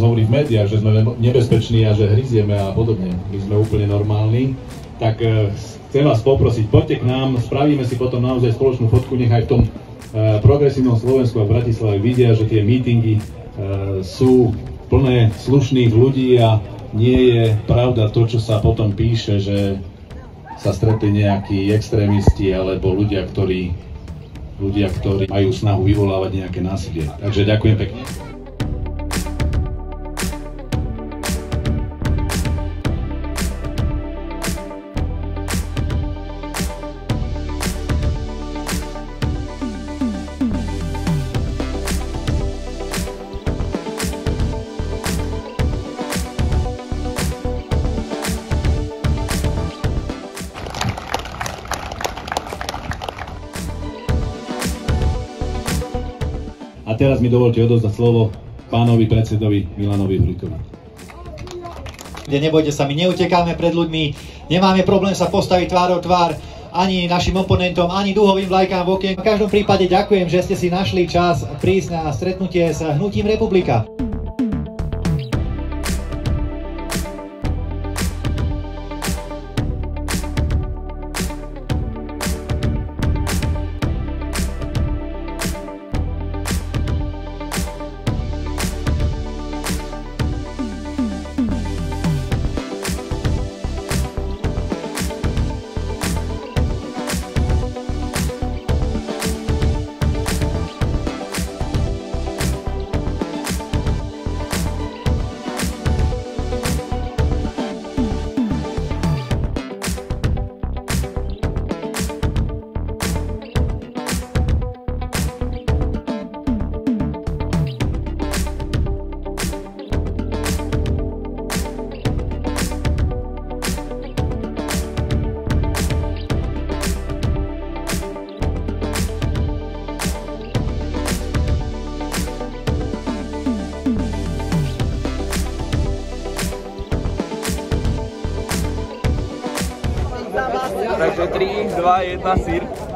nás hovorí v médiách, že sme nebezpeční a že hryzieme a podobne. My sme úplne normálni. Tak chcem vás poprosiť, poďte k nám, spravíme si potom naozaj spoločnú fotku, nechaj v tom progresívnom Slovensku a v Bratislave vidia, že tie mítingy sú plné slušných ľudí a nie je pravda to, čo sa potom píše, že sa stretli nejakí extrémisti alebo ľudia, ktorí majú snahu vyvolávať nejaké násilie. Takže ďakujem pekne. A teraz mi dovolte odozdať slovo pánovi predsedovi Milanovi Hrútovi. Nebojte sa, my neutekáme pred ľuďmi, nemáme problém sa postaviť tvárou tvár ani našim oponentom, ani dúhovým vlajkám v okien. V každom prípade ďakujem, že ste si našli čas prísť na stretnutie s Hnutím Republika. Takže 3, 2, 1, sír.